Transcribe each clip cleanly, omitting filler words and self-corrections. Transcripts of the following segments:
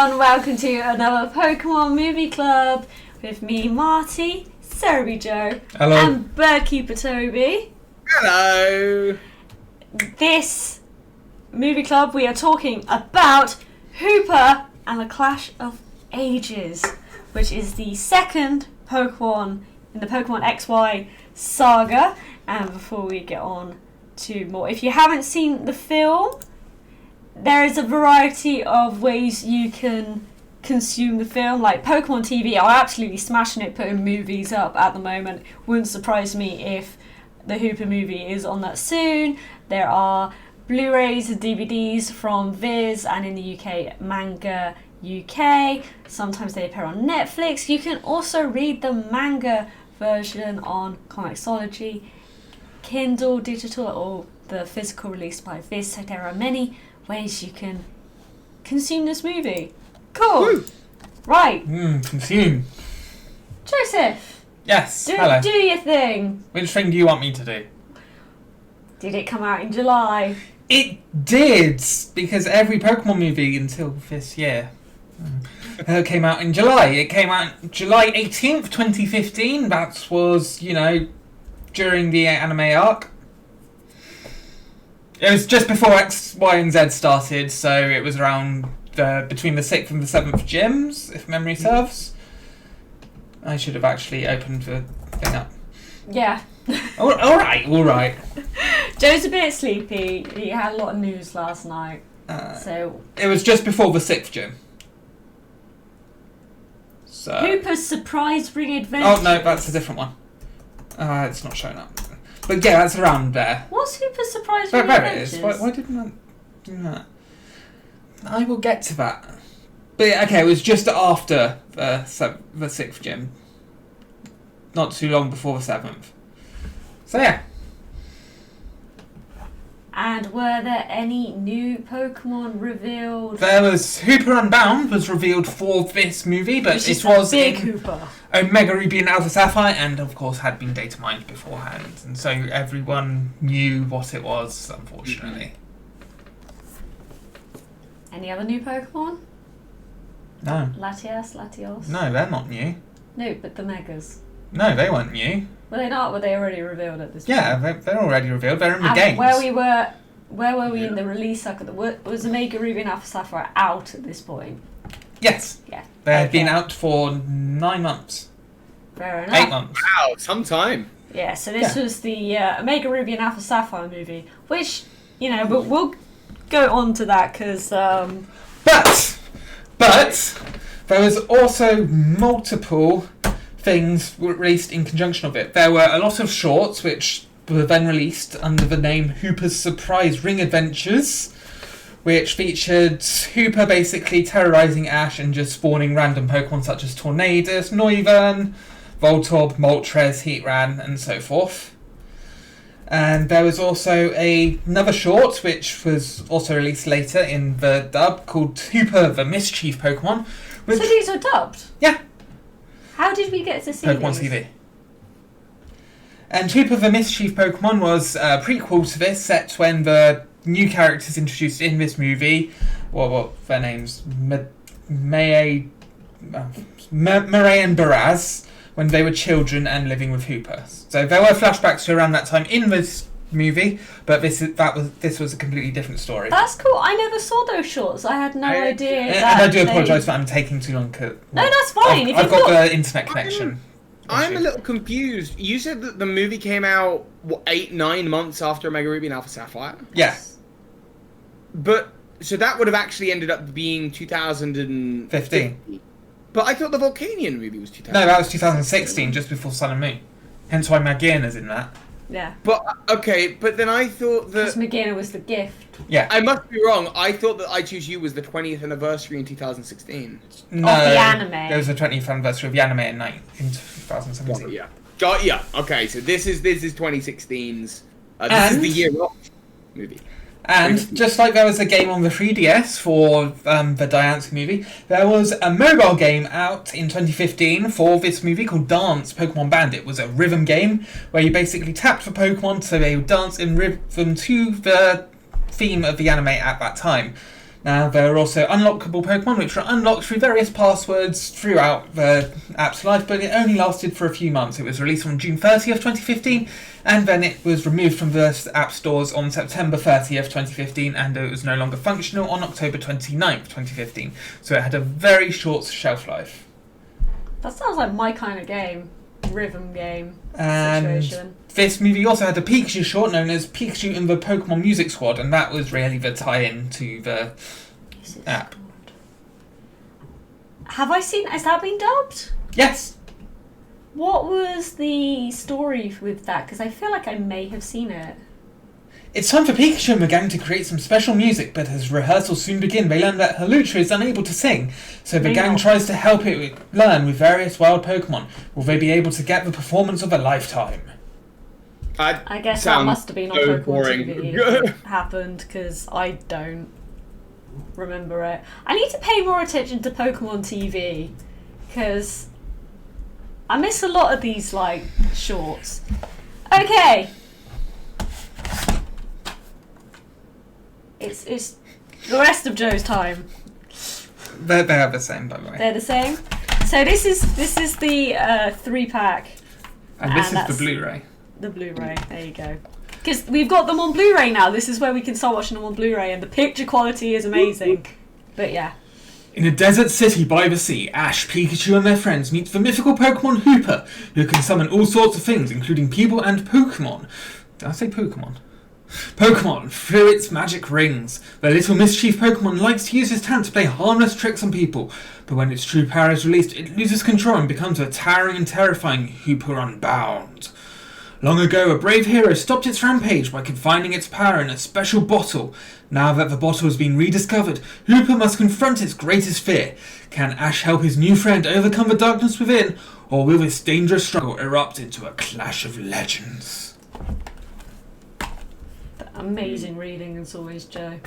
everyone, welcome to another Pokémon Movie Club with me, Marty, Cerebi Joe, Hello. and Birdkeeper Toby. Hello! This movie club we are talking about Hoopa and the Clash of Ages, which is the second Pokemon in the Pokemon XY saga. And before we get on to more, if you haven't seen the film, there is a variety of ways you can consume the film. Like Pokemon TV are absolutely smashing it, putting movies up at the moment. Wouldn't surprise me if the Hoopa movie is on that soon. There are Blu-rays and DVDs from Viz and in the UK, Manga UK. Sometimes they appear on Netflix. You can also read the manga version on Comixology, Kindle Digital, or the physical release by Viz. So there are many ways you can consume this movie. Cool. Woo. Right. Consume. Joseph, Yes. do Hello. your thing. Which thing do you want me to do? Did it come out in July? It did, because every Pokemon movie until this year came out in July. It came out July 18th, 2015. That was, during the anime arc. It was just before X, Y, and Z started, so it was around between the 6th and the 7th gyms, if memory serves. I should have actually opened the thing up. Yeah. All right. Joe's a bit sleepy. He had a lot of news last night. So It was just before the 6th gym. So. Hoopa's Surprise Ring Adventure. Oh no, that's a different one. It's not showing up. But yeah, that's around there. What's Hoopa's Surprise Ring There it Adventures? is. Why didn't I do that? I will get to that. But yeah, okay, it was just after the 6th gym. Not too long before the 7th. So yeah. And were there any new Pokemon revealed? There was Hoopa Unbound was revealed for this movie, but Which is it was a big in Hoopa. Omega Ruby and Alpha Sapphire, and of course had been data mined beforehand, and so everyone knew what it was, unfortunately. Any other new Pokemon? No. Latios? No, they're not new. No, but the Megas. No, they weren't new. Were they not? Were they already revealed at this Yeah, point? they're already revealed. They're in the And games. where were we in the release cycle? Was Omega Ruby and Alpha Sapphire out at this point? Yes. Yeah. They had Okay. been out for 9 months. Fair enough. 8 months. Wow, some time. Yeah, so this was the Omega Ruby and Alpha Sapphire movie, which, but we'll go on to that because... But there was also multiple things released in conjunction with it. There were a lot of shorts which were then released under the name Hoopa's Surprise Ring Adventures, which featured Hoopa basically terrorizing Ash and just spawning random Pokemon such as Tornadus, Noivern, Voltorb, Moltres, Heatran, and so forth. And there was also another short, which was also released later in the dub, called Hoopa the Mischief Pokemon. So these are dubbed? Yeah. How did we get to see Pokemon these? TV. And Hoopa the Mischief Pokemon was a prequel to this, set when the new characters introduced in this movie, what their names? Murray and Baraz, when they were children and living with Hoopa. So there were flashbacks to around that time in this movie, but this was a completely different story. That's cool. I never saw those shorts. I had no idea. And that I do they- apologise for I'm taking too long. No, that's fine. If I've you've got the internet connection. I'm issue. a little confused. You said that the movie came out, 8-9 months after Omega Ruby and Alpha Sapphire? Yeah. But, so that would have actually ended up being 2015. But I thought the Volcanion movie was 2000. No, that was 2016, just before Sun and Moon. Hence why Magierna's in that. Yeah. But, okay, but then I thought Because that... Magina was the gift. Yeah. I must be wrong. I thought that I Choose You was the 20th anniversary in 2016. No, Of the anime. There was the 20th anniversary of the anime in 2017. Yeah. Yeah. Okay, so this is 2016's... this is the year of movie. And just like there was a game on the 3DS for the Diancie movie, there was a mobile game out in 2015 for this movie called Dance Pokemon Band. It was a rhythm game where you basically tapped for Pokemon so they would dance in rhythm to the theme of the anime at that time. Now, there are also unlockable Pokemon, which are unlocked through various passwords throughout the app's life, but it only lasted for a few months. It was released on June 30th, 2015, and then it was removed from the app stores on September 30th, 2015, and it was no longer functional on October 29th, 2015. So it had a very short shelf life. That sounds like my kind of game. Rhythm game And situation. this movie also had a Pikachu short known as Pikachu in the Pokémon Music Squad, and that was really the tie-in to the app. Have I seen... Has that been dubbed? Yes! What was the story with that? Because I feel like I may have seen it. It's time for Pikachu and the gang to create some special music, but as rehearsals soon begin, they learn that Halucha is unable to sing, so the gang tries to help it learn with various wild Pokemon. Will they be able to get the performance of a lifetime? I guess that must have been on Pokemon TV it happened, because I don't remember it. I need to pay more attention to Pokemon TV, because I miss a lot of these, like, shorts. Okay. It's the rest of Joe's time. They are the same, by the way. They're the same. So this is the 3-pack. And this is the Blu-ray. The Blu-ray. There you go. Because we've got them on Blu-ray now. This is where we can start watching them on Blu-ray, and the picture quality is amazing. But yeah. In a desert city by the sea, Ash, Pikachu and their friends meet the mythical Pokémon Hoopa, who can summon all sorts of things, including people and Pokémon. Did I say Pokémon? Pokémon, through its magic rings. The little mischief Pokémon likes to use his talent to play harmless tricks on people, but when its true power is released, it loses control and becomes a towering and terrifying Hoopa Unbound. Long ago, a brave hero stopped its rampage by confining its power in a special bottle. Now that the bottle has been rediscovered, Hoopa must confront its greatest fear. Can Ash help his new friend overcome the darkness within, or will this dangerous struggle erupt into a clash of legends? Amazing reading as always, Joe.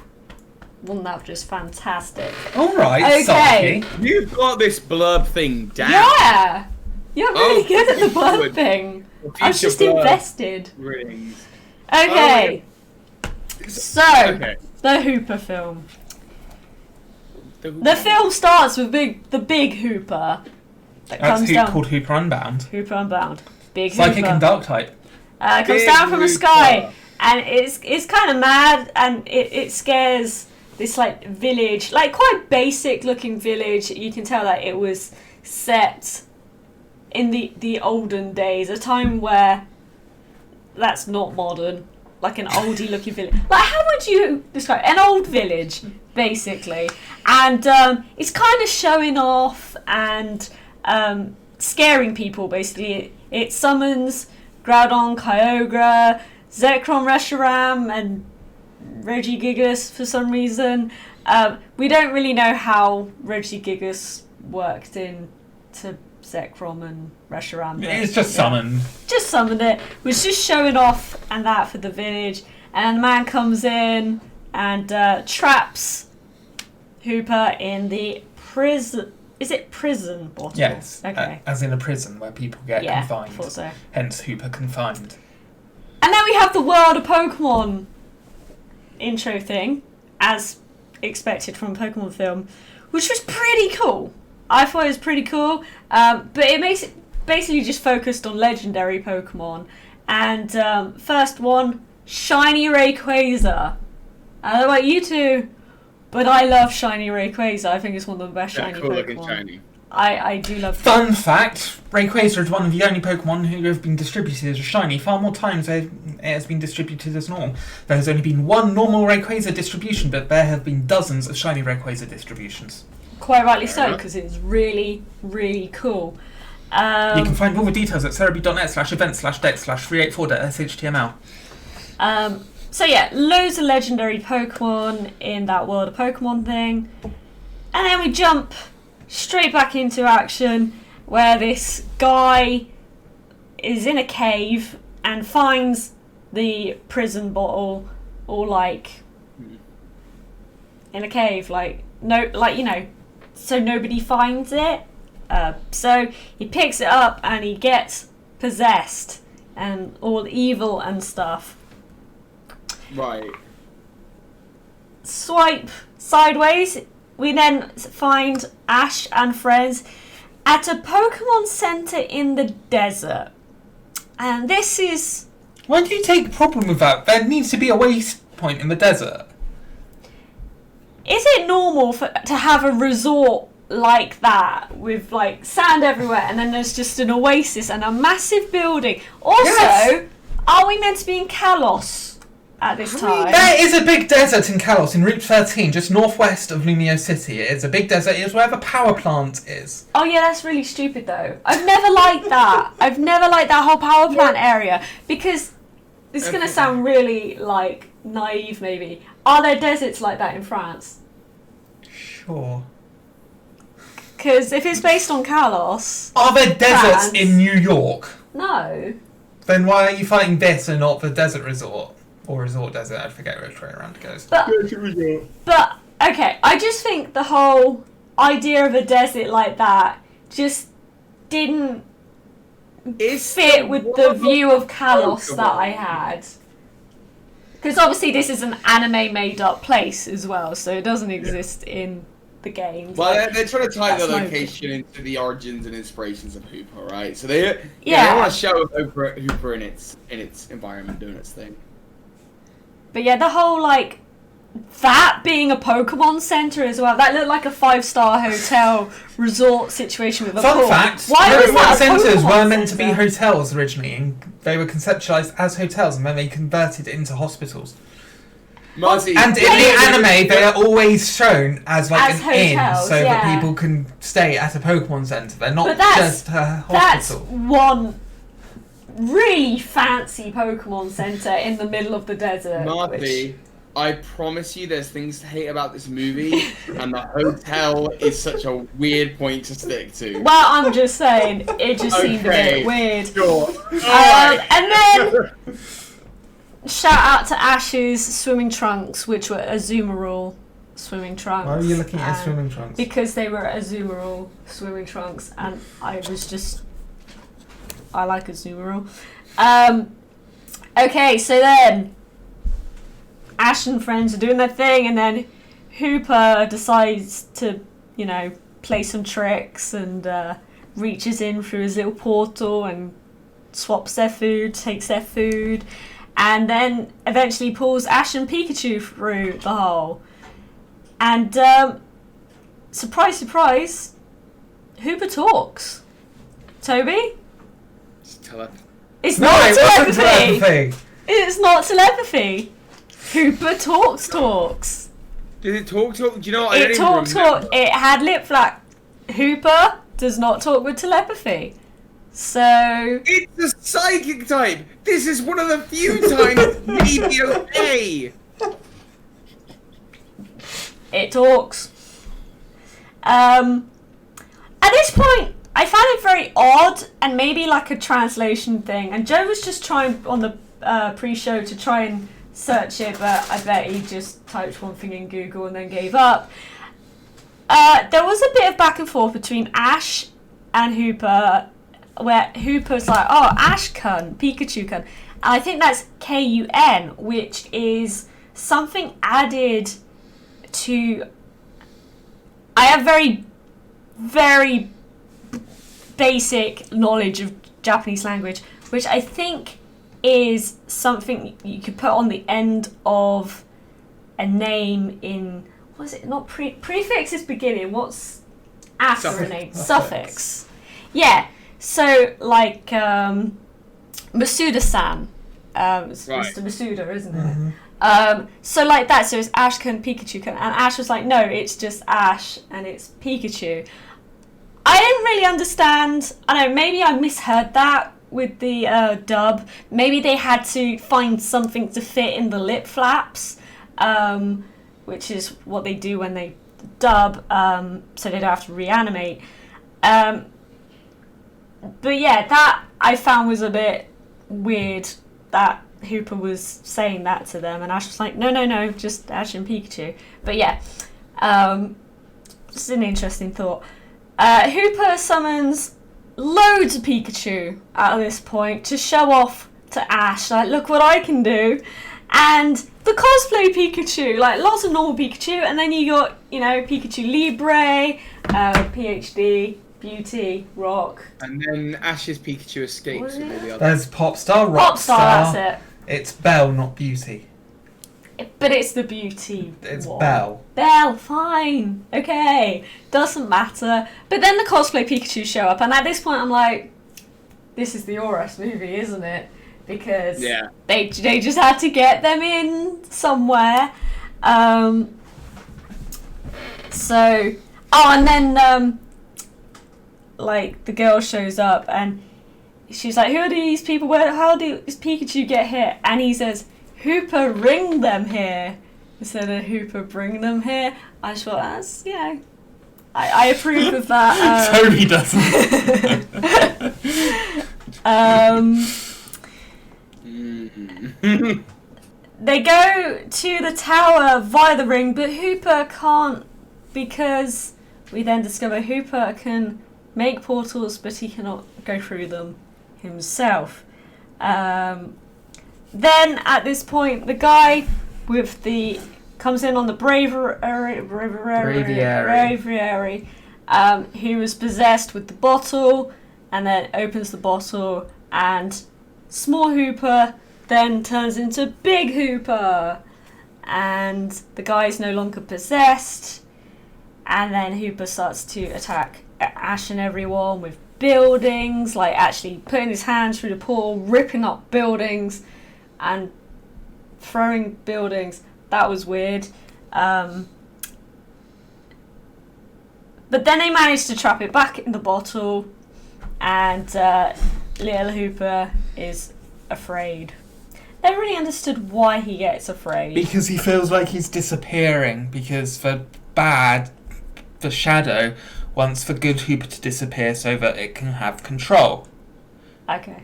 Wasn't that just fantastic? Alright, okay. Saki. You've got this blurb thing down. Yeah! You're really good at the blurb thing. I was just invested. Rings. Okay. So, Okay. the Hoopa film. The film starts with the big Hoopa that That's comes down. called Hoopa Unbound. Hoopa Unbound. Big Psychic Hoopa. and Dark type. Comes Big down from the Hoopa. sky, and it's kind of mad, and it scares this like village, like quite basic looking village. You can tell that it was set in the olden days, a time where that's not modern, like an oldie looking village. Like, how would you describe an old village, basically? And it's kind of showing off and scaring people, basically. It summons Groudon, Kyogre, Zekrom, Reshiram, and Regigigas for some reason. We don't really know how Regigigas worked into Zekrom and Reshiram. It's just summoned. Just summoned it. Was just showing off and that for the village. And the man comes in and traps Hoopa in the prison. Is it prison bottle? Yes. Okay. As in a prison where people get confined. I thought so. Hence Hoopa confined. And then we have the World of Pokemon intro thing, as expected from a Pokemon film, which was pretty cool. I thought it was pretty cool, but it makes it basically just focused on legendary Pokemon. And first one, Shiny Rayquaza. I don't know about you two, but I love Shiny Rayquaza. I think it's one of the best shiny cool Pokemon. looking shiny. I do love Fun fact, Rayquaza is one of the only Pokemon who have been distributed as shiny far more times than it has been distributed as normal. There has only been one normal Rayquaza distribution, but there have been dozens of shiny Rayquaza distributions. Quite rightly so, because it's really, really cool. You can find all the details at cerebi.net/events/deck/384.shtml. So yeah, loads of legendary Pokemon in that World of Pokemon thing. And then we jump straight back into action where this guy is in a cave and finds the prison bottle, or like in a cave, so nobody finds it. So he picks it up and he gets possessed and all evil and stuff. Right. swipe sideways, we then find Ash and friends at a Pokemon Center in the desert. And this is... Why do you take a problem with that? There needs to be a waste point in the desert. Is it normal to have a resort like that with like sand everywhere and then there's just an oasis and a massive building? Also, Yes. Are we meant to be in Kalos at this time? There is a big desert in Kalos, in Route 13, just northwest of Lumio City. It is a big desert. It is where the power plant is. Oh yeah, that's really stupid though. I've never liked that. I've never liked that whole power plant area because this is going to sound really like naive maybe. Are there deserts like that in France? Sure. Because if it's based on Kalos... Are there deserts France? in New York? No. Then why are you fighting this and not the desert resort? Or resort desert, I forget which way around it goes. But, okay, I just think the whole idea of a desert like that just didn't fit with the view of Kalos that I had. Because obviously this is an anime made up place as well, so it doesn't exist in the games. Well, they're trying to tie the that's my location into the origins and inspirations of Hoopa, right? So they Yeah. want to show Hoopa in its environment doing its thing. But yeah, the whole like that being a Pokemon Center as well. That looked like a 5-star hotel resort situation with a Fun pool. fact, Why was Pokemon that a centres Pokemon were meant to be Center? hotels originally, and they were conceptualised as hotels, and then they converted it into hospitals. Marty, And in the anime, they are always shown as like As an inn, hotels, so yeah. that people can stay at a Pokemon Centre. They're not But that's- just a That's hospital. one really fancy Pokemon Center in the middle of the desert. Marty, I promise you there's things to hate about this movie, and the hotel is such a weird point to stick to. Well, I'm just saying, it just seemed a Okay. bit weird. Sure. Alright. And then, shout out to Ash's swimming trunks, which were Azumarill swimming trunks. Why are you looking at and- swimming trunks? Because they were Azumarill swimming trunks, and I was just... I like Azumarill. Okay, so then... Ash and friends are doing their thing, and then Hoopa decides to, you know, play some tricks and reaches in through his little portal and swaps their food, takes their food, and then eventually pulls Ash and Pikachu through the hole. And surprise, surprise, Hoopa talks. Toby? It's No, not it wasn't telepathy. telepathy. It's not telepathy. Hoopa talks. Did it talk? Do you know what? I It don't even talked. remember. It had lip flap. Hoopa does not talk with telepathy. So It's a psychic type! This is one of the few times maybe okay! it talks. At this point, I found it very odd and maybe like a translation thing. And Joe was just trying on the pre-show to try and search it, but I bet he just typed one thing in Google and then gave up. There was a bit of back and forth between Ash and Hoopa, where Hoopa's like, "Oh, Ash kun, Pikachu kun," and I think that's KUN, which is something added to. I have very, very basic knowledge of Japanese language, which I think is something you could put on the end of a name in, what is it, not prefix is beginning, what's after Suffix. a name? Suffix. Yeah, so like Masuda-san, it's Right. Mr. Masuda, isn't it? So like that, so it's Ash can, Pikachu can, and Ash was like, no, it's just Ash and it's Pikachu. I didn't really understand, I don't know, maybe I misheard that with the dub. Maybe they had to find something to fit in the lip flaps, which is what they do when they dub, so they don't have to reanimate. But yeah, that I found was a bit weird that Hoopa was saying that to them, and Ash was like, no, just Ash and Pikachu. But yeah, it's an interesting thought. Hoopa summons loads of Pikachu at this point to show off to Ash, like, look what I can do. And the cosplay Pikachu, like lots of normal Pikachu, and then you got, you know, Pikachu Libre, PhD, Beauty, Rock. And then Ash's Pikachu escapes. And the other. There's Popstar, Popstar, Rockstar. that's It's Belle, not Beauty. it. But it's the Beauty It's one. Belle. Belle, fine. Okay. Doesn't matter. But then the cosplay Pikachu show up, and at this point I'm like, this is the Oras movie, isn't it? Because they just had to get them in somewhere. And then like the girl shows up and she's like, who are these people? How does Pikachu get here? And he says, Hoopa ring them here instead of Hoopa bring them here. I just thought, that's, you know, I approve of that. Toby doesn't. They go to the tower via the ring, but Hoopa can't, because we then discover Hoopa can make portals, but he cannot go through them himself. Then at this point, the guy with the comes in on the Braviary, who was possessed with the bottle, and then opens the bottle, and small Hoopa then turns into Big Hoopa, and the guy is no longer possessed, and then Hoopa starts to attack Ash and everyone with buildings, like actually putting his hands through the portal, ripping up buildings, and throwing buildings. That was weird. But then they managed to trap it back in the bottle, and little Hoopa is afraid. Never really understood why he gets afraid. Because he feels like he's disappearing. Because the Shadow wants the good Hoopa to disappear so that it can have control. Okay.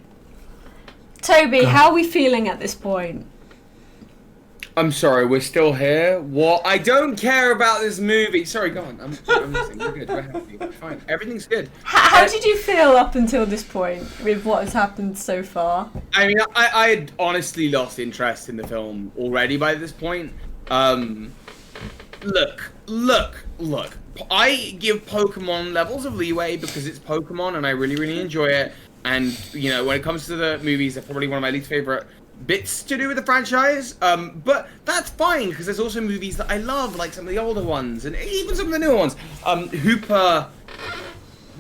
Toby, how are we feeling at this point? I'm sorry, we're still here. What? I don't care about this movie. Sorry, go on. I'm listening. We're good. We're happy. We're fine. Everything's good. How did you feel up until this point with what has happened so far? I mean, I had honestly lost interest in the film already by this point. Look. I give Pokemon levels of leeway because it's Pokemon and I really, really enjoy it. And, you know, when it comes to the movies, they're probably one of my least favorite bits to do with the franchise, but that's fine because there's also movies that I love, like some of the older ones and even some of the newer ones. Hoopa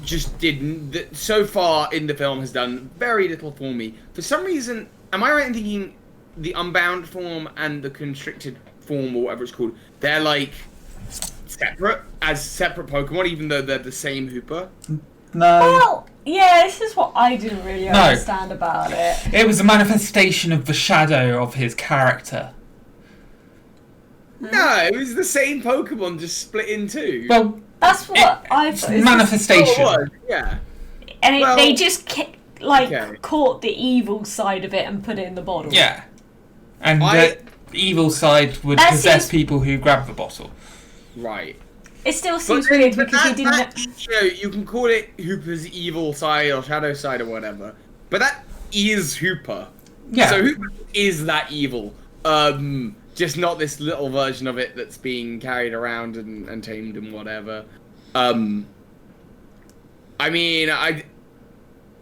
just didn't. So far in the film has done very little for me. For some reason, am I right in thinking the Unbound form and the Constricted form, or whatever it's called, they're like separate Pokemon, even though they're the same Hoopa? No. Well, yeah, this is what I didn't really understand about it. It was a manifestation of the shadow of his character. No, it was the same Pokemon just split in two. Well, that's what I it's thought. manifestation. Oh, it was, yeah. And Well, they just caught the evil side of it and put it in the bottle. Yeah. And the evil side would possess people who grab the bottle. Right. It still seems weird because he didn't. You know, you can call it Hoopa's evil side or shadow side or whatever, but that is Hoopa. Yeah. So Hoopa is that evil. Just not this little version of it that's being carried around and tamed and whatever. I mean,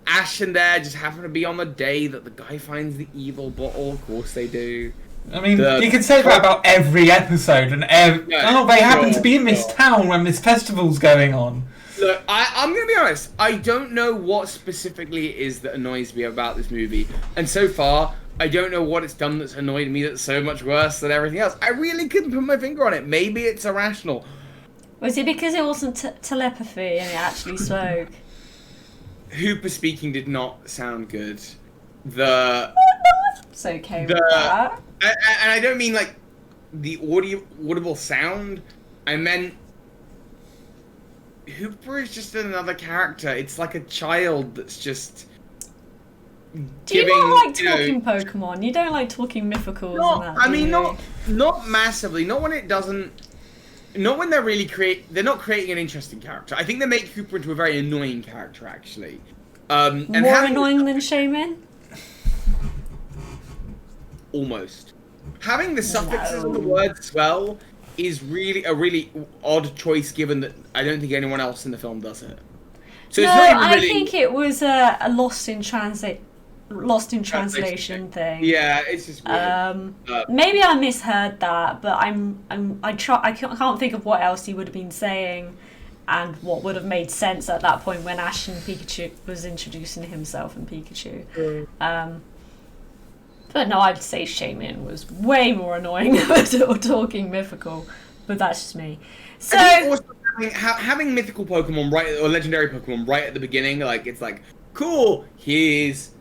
Ash and there just happen to be on the day that the guy finds the evil bottle. Of course they do. I mean, you could say that about every episode, and they happen to be in this town when this festival's going on. Look, I'm going to be honest. I don't know what specifically it is that annoys me about this movie. And so far, I don't know what it's done that's annoyed me that's so much worse than everything else. I really couldn't put my finger on it. Maybe it's irrational. Was it because it wasn't telepathy and it actually spoke? Hoopa speaking did not sound good. It's okay with that. And I don't mean like the audible sound. I meant Hoopa is just another character. It's like a child that's just. Do you not like talking Pokemon? You don't like talking mythicals and that, I mean, not massively. Not when it doesn't. Not when they're really they're not creating an interesting character. I think they make Hoopa into a very annoying character, actually. More annoying than Shaman? Almost. having the suffixes on the No. word swell is really a really odd choice, given that I don't think anyone else in the film does it. So No, it's not even I really think it was a lost in translation thing. Yeah, it's just weird. Maybe I misheard that, but I can't think of what else he would have been saying, and what would have made sense at that point when Ash and Pikachu was introducing himself and Pikachu. But no, I'd say Shaman was way more annoying than talking mythical, but that's just me. So I think also having mythical Pokemon or legendary Pokemon right at the beginning, like it's like cool. Here's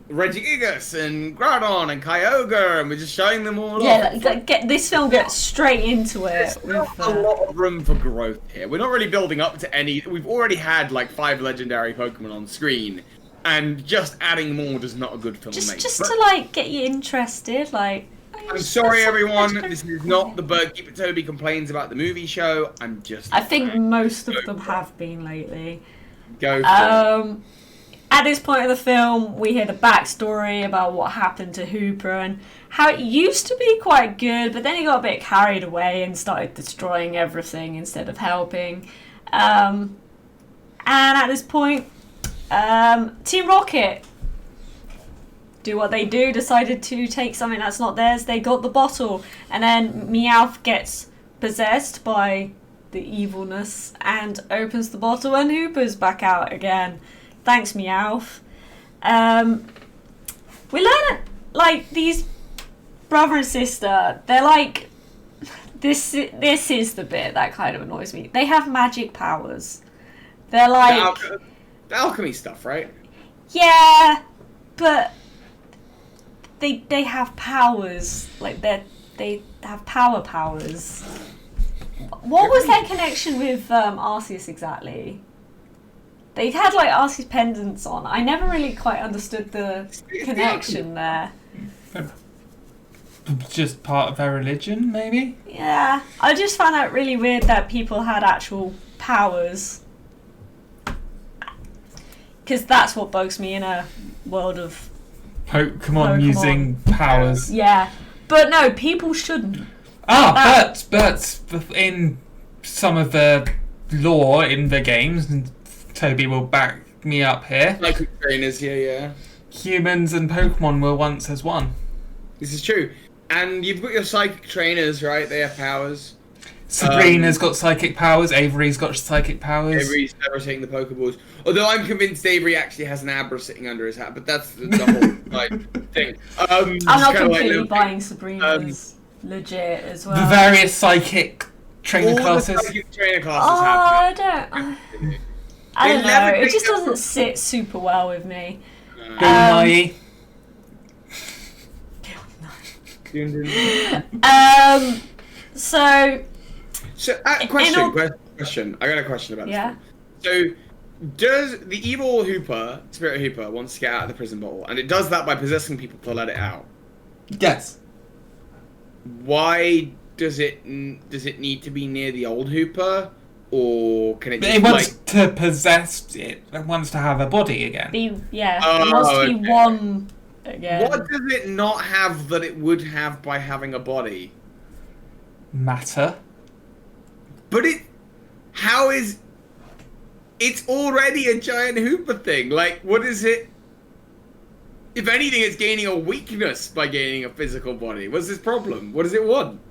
Regigigas and Groudon and Kyogre, and we're just showing them all off. This film gets straight into it. There's not a lot of room for growth here. We're not really building up to any. We've already had like 5 legendary Pokemon on screen, and just adding more does not a good film make. Just to like get you interested, like. I'm sorry, everyone. This is not the Birdkeeper Toby complains about the movie show. I think most of them have been lately. Go for it. At this point of the film, we hear the backstory about what happened to Hooper and how it used to be quite good, but then he got a bit carried away and started destroying everything instead of helping. And at this point, Team Rocket do what they do, decided to take something that's not theirs. They got the bottle, and then Meowth gets possessed by the evilness and opens the bottle, and Hooper's back out again. Thanks, Meowth. We learn it, like, these brother and sister, they're like, this is the bit that kind of annoys me. They have magic powers. They're like... The alchemy stuff, right? Yeah, but they have powers. Like, they have powers. What was their connection with Arceus exactly? They had like Arceus pendants on. I never really quite understood the connection there. Just part of their religion, maybe? Yeah, I just found it really weird that people had actual powers. Because that's what bugs me in a world of Pokemon using powers. Yeah, but no, people shouldn't. But in some of the lore in the games, and Toby will back me up here. Psychic trainers, yeah. Humans and Pokemon were once as one. This is true. And you've got your psychic trainers, right? They have powers. Sabrina's got psychic powers. Avery's got psychic powers. Avery's never taking the Pokeballs. Although I'm convinced Avery actually has an Abra sitting under his hat, but that's the whole like thing. I'm not completely buying Sabrina's legit as well. The various psychic trainer classes. The psychic trainer classes have I don't know. It just doesn't sit super well with me. Question. I got a question about this. So, does the evil Hooper, Spirit Hooper, wants to get out of the prison bottle, and it does that by possessing people to let it out? Yes. Why does it need to be near the old Hooper, or can it? Just, it wants to possess it. It wants to have a body again. It wants to be one again. What does it not have that it would have by having a body? Matter. But it's already a giant Hooper thing. Like, what is it? If anything, it's gaining a weakness by gaining a physical body. What's his problem? What does it want?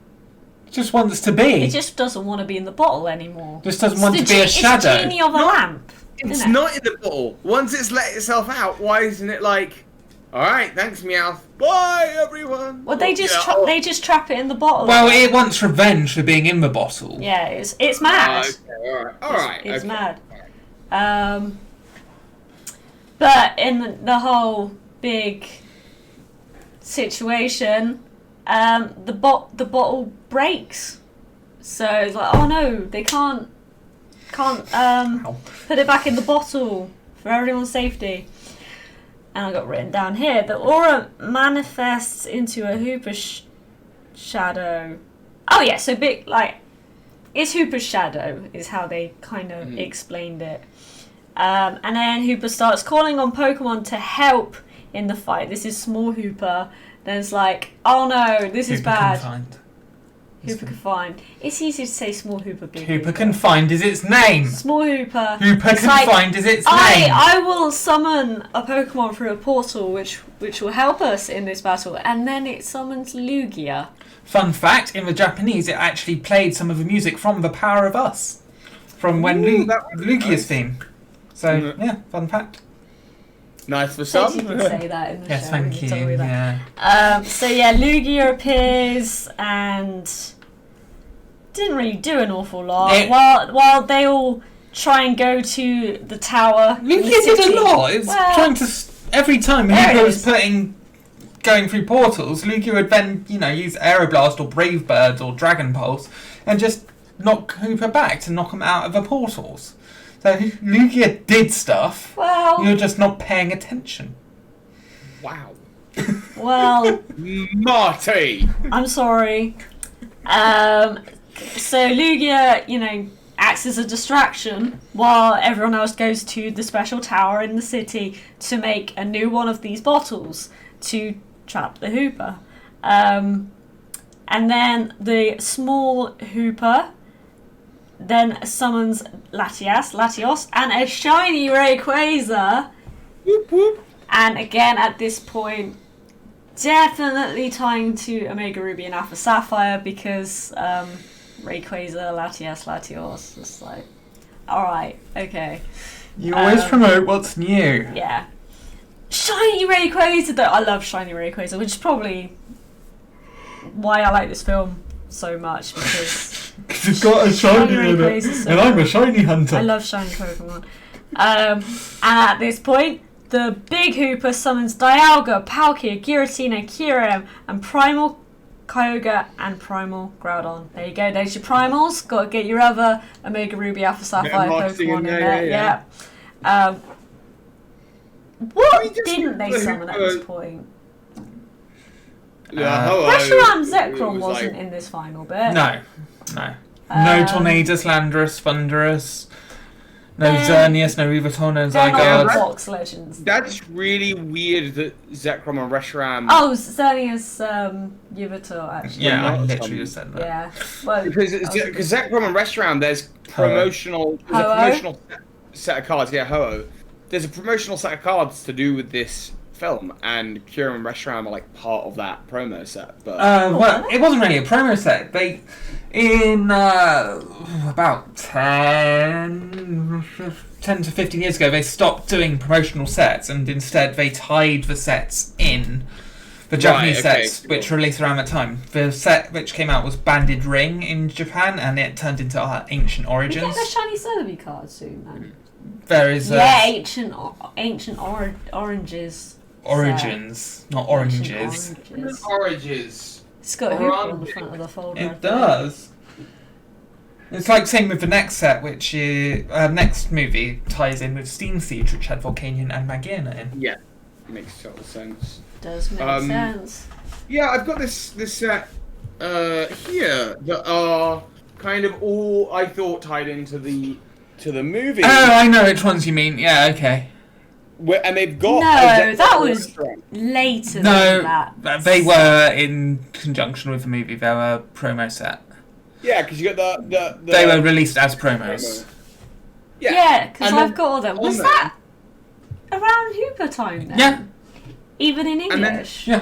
It just wants to be. It just doesn't want to be in the bottle anymore. Just doesn't want to be a shadow. It's a genie of a lamp. It's not in the bottle. Once it's let itself out, why isn't it like, alright, thanks, Meowth. Bye, everyone. Well, they just trap it in the bottle. Well, it wants revenge for being in the bottle. Yeah, it's mad. Okay, alright. It's mad. But in the whole big situation, the bottle breaks. So it's like, oh no, they can't put it back in the bottle for everyone's safety. And I got written down here, the aura manifests into a Hooper shadow. Oh yeah, so big, like, it's Hooper's shadow is how they kind of explained it. And then Hooper starts calling on Pokemon to help in the fight. This is small Hooper then it's like, oh no, this is Hoopa bad. Confined. Hoopa Confined. It's easy to say small Hoopa, big Hoopa Confined is its name. Small Hoopa. Hoopa It's like, Confined is its name. I will summon a Pokemon through a portal which will help us in this battle, and then it summons Lugia. Fun fact, in the Japanese, it actually played some of the music from The Power of Us. From when Lugia's nice. theme. So, yeah, fun fact. Nice for So some. you can say that in the Yes, show. thank when you. told me that. Yeah. So yeah, Lugia appears and didn't really do an awful lot. While they all try and go to the tower. in the Lugia did city. a lot. It's Well, trying to... Every time there Hoopa it was is. going through portals, Lugia would then, use Aeroblast or Brave Birds or Dragon Pulse and just knock Hoopa back to knock him out of the portals. So Lugia did stuff. Well, You're just not paying attention. Wow. well, Marty! I'm sorry. So Lugia, acts as a distraction while everyone else goes to the special tower in the city to make a new one of these bottles to trap the Hoopa. And then the small Hoopa then summons Latios, and a shiny Rayquaza. Whoop whoop. And again, at this point, definitely tying to Omega Ruby and Alpha Sapphire because Rayquaza, Latios, just like, alright, okay. You always promote what's new. Yeah. Shiny Rayquaza, though. I love Shiny Rayquaza, which is probably why I like this film so much, because It's got a shiny in Rayquaza it, is so and I'm a good. shiny hunter. I love shiny Pokemon. And at this point, the big Hoopa summons Dialga, Palkia, Giratina, Kyurem, and Primal Kyogre and Primal Groudon. There you go, there's your primals. Got to get your other Omega Ruby Alpha Sapphire marketing Pokemon in there. yeah. What just didn't they the summon at Hoopa- this point? Yeah, hello. Reshiram It Zekrom was wasn't like- in this final bit. No. No Tornadus, Landorus, Thunderous. No Xerneas, no Yveltal, no They're not Zygarde. Box Legends. That's really weird that Zekrom and Reshiram. Oh, Xerneas Yveltal, actually. Yeah, I Not literally some- just said that. Yeah. Well, Because Zekrom and Reshiram, there's promotional set of cards. Yeah, Ho-Oh. There's a promotional set of cards to do with this film, and Kyurem and Reshiram are like part of that promo set. But Well, it wasn't really a promo set. They, in about 10 to 15 years ago, they stopped doing promotional sets, and instead they tied the sets in. The Japanese sets, cool. which were released around that time. The set which came out was Banded Ring in Japan, and it turned into Ancient we Origins. get the shiny Celebi card soon, man. There is Yeah, ancient oranges. Origins, not oranges. Ancient oranges. Oranges. It's got a Hoopa on the front of the folder. I It think. does. It's like same with the next set, which is next movie ties in with Steam Siege, which had Volcanion and Magearna in. Yeah, makes total sense. Does make sense. Yeah, I've got this set here that are kind of all I thought tied into the movie. Oh, I know which ones you mean. Yeah, okay. And they've got No, a that was restaurant. later No, than that. they were in conjunction with the movie. They were a promo set. Yeah, because you got the They were released as promos. Yeah, because And I've then got all them. Was on that around Hooper time then? Yeah, Even in And then- English? yeah.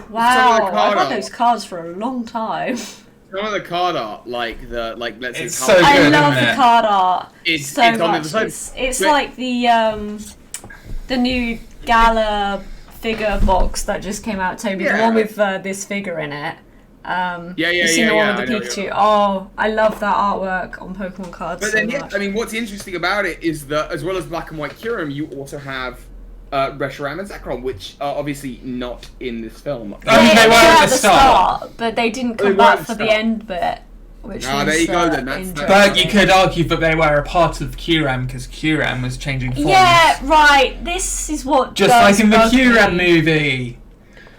Wow, Some of the I've card had art. those cards for a long time. Some of the card art, like let's say It's cover- so I good, love isn't the it? card art It's so on the much. other side. It's But- like the new Gala figure box that just came out, Toby. The Yeah. one with this figure in it. Yeah, You seen the one I with the know Pikachu? Oh, I love that artwork on Pokemon cards But so then, yeah, much. I mean, what's interesting about it is that as well as Black and White Kyurem, you also have Reshiram and Zekrom, which are obviously not in this film. I mean, they were at the start. but they didn't They come were at back the for the start. end bit. Which Ah, was, there you go then, that's- interesting. But you could argue that they were a part of Kyurem because Kyurem was changing forms. Yeah, right. This is what Just does like in the bug Kyurem me. movie.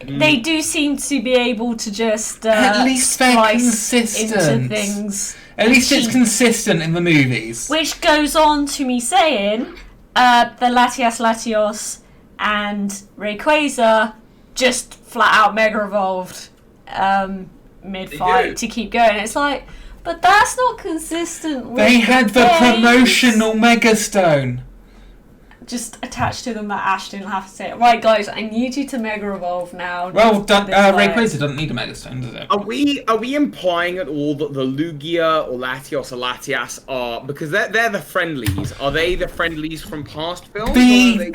They do seem to be able to just At least they're splice consistent. into things. At least it's cheap. consistent in the movies. Which goes on to me saying the Latios and Rayquaza just flat out Mega Evolved mid-fight to keep going. It's like, but that's not consistent with They had the promotional Mega Stone. Just attached to them that Ash didn't have to say it. Right, guys, I need you to Mega Evolve now. Well, Rayquaza doesn't need a Mega Stone, does it? Are we implying at all that the Lugia or Latios or Latias are, because they're the friendlies? Are they the friendlies from past films?